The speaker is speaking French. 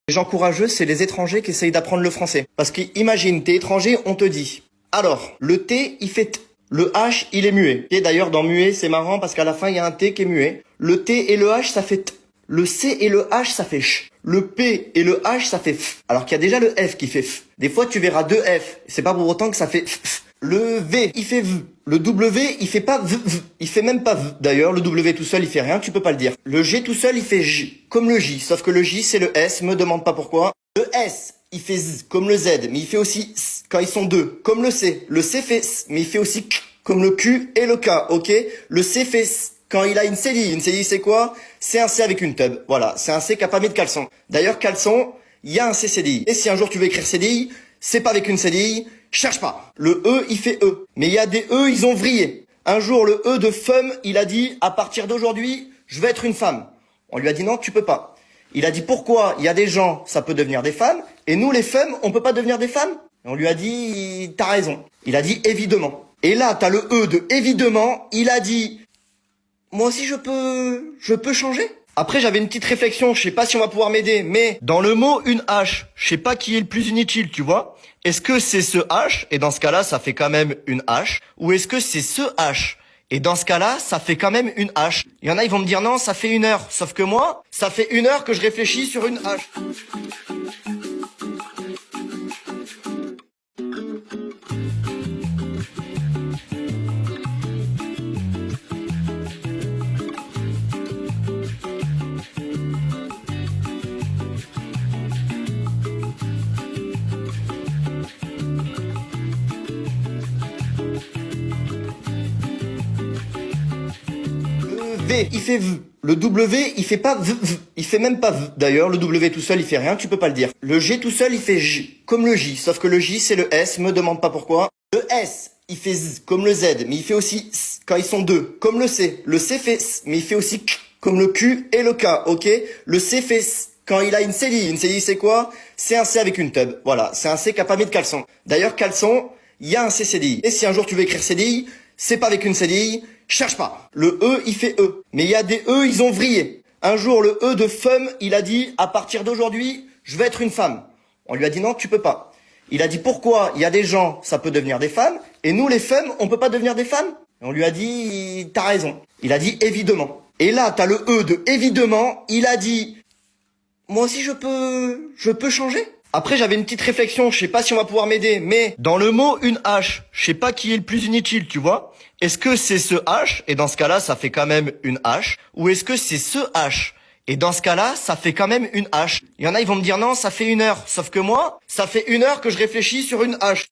Les gens courageux, c'est les étrangers qui essayent d'apprendre le français. Parce qu'imagine, t'es étranger, on te dit. Alors, le T, il fait T. Le H, il est muet. Et d'ailleurs, dans muet, c'est marrant parce qu'à la fin, il y a un T qui est muet. Le T et le H, ça fait T. Le C et le H, ça fait ch. Le P et le H, ça fait f. Alors qu'il y a déjà le F qui fait f. Des fois, tu verras deux F. C'est pas pour autant que ça fait f. Le V, il fait v. Le W, il fait pas v. Il fait même pas v. D'ailleurs, le W tout seul, il fait rien, tu peux pas le dire. Le G tout seul, il fait J. Comme le J. Sauf que le J, c'est le S. Me demande pas pourquoi. Le S, il fait Z. Comme le Z. Mais il fait aussi S. Quand ils sont deux. Comme le C. Le C fait S. Mais il fait aussi K. Comme le Q et le K. Ok? Le C fait S. Quand il a une cédille. Une cédille, c'est quoi? C'est un C avec une tub. Voilà. C'est un C qui a pas mis de caleçon. D'ailleurs, caleçon, il y a un C cédille. Et si un jour tu veux écrire cédille, c'est pas avec une cédille. Cherche pas. Le E, il fait E. Mais il y a des E, ils ont vrillé. Un jour, le E de femme, il a dit, à partir d'aujourd'hui, je vais être une femme. On lui a dit non, tu peux pas. Il a dit pourquoi? Il y a des gens, ça peut devenir des femmes. Et nous, les femmes, on peut pas devenir des femmes? Et on lui a dit, t'as raison. Il a dit évidemment. Et là, t'as le E de évidemment. Il a dit, moi aussi, je peux changer. Après, j'avais une petite réflexion, je sais pas si on va pouvoir m'aider, mais dans le mot une hache, je sais pas qui est le plus inutile, tu vois. Est-ce que c'est ce H, et dans ce cas-là, ça fait quand même une hache, ou est-ce que c'est ce H, et dans ce cas-là, ça fait quand même une hache. Il y en a, ils vont me dire non, ça fait 1 heure, sauf que moi, ça fait 1 heure que je réfléchis sur une hache. Le V, il fait V. Le W, il fait pas V. Il fait même pas V. D'ailleurs, le W tout seul, il fait rien, tu peux pas le dire. Le G tout seul, il fait J. Comme le J. Sauf que le J, c'est le S. Me demande pas pourquoi. Le S, il fait Z. Comme le Z. Mais il fait aussi S. Quand ils sont deux. Comme le C. Le C fait S. Mais il fait aussi K. Comme le Q et le K. Ok? Le C fait S. Quand il a une cédille. Une cédille, c'est quoi? C'est un C avec une tub. Voilà. C'est un C qui a pas mis de caleçon. D'ailleurs, caleçon, il y a un C cédille. Et si un jour tu veux écrire cédille, c'est pas avec une cédille. Cherche pas. Le E, il fait E. Mais il y a des E, ils ont vrillé. Un jour, le E de femme, il a dit, à partir d'aujourd'hui, je vais être une femme. On lui a dit non, tu peux pas. Il a dit pourquoi? Il y a des gens, ça peut devenir des femmes. Et nous, les femmes, on peut pas devenir des femmes? Et on lui a dit, t'as raison. Il a dit évidemment. Et là, t'as le E de évidemment. Il a dit, moi aussi, je peux changer. Après, j'avais une petite réflexion, je sais pas si on va pouvoir m'aider, mais dans le mot une hache, je sais pas qui est le plus inutile, tu vois. Est-ce que c'est ce H, et dans ce cas-là, ça fait quand même une hache, ou est-ce que c'est ce H, et dans ce cas-là, ça fait quand même une hache. Il y en a, ils vont me dire non, ça fait 1 heure, sauf que moi, ça fait 1 heure que je réfléchis sur une hache.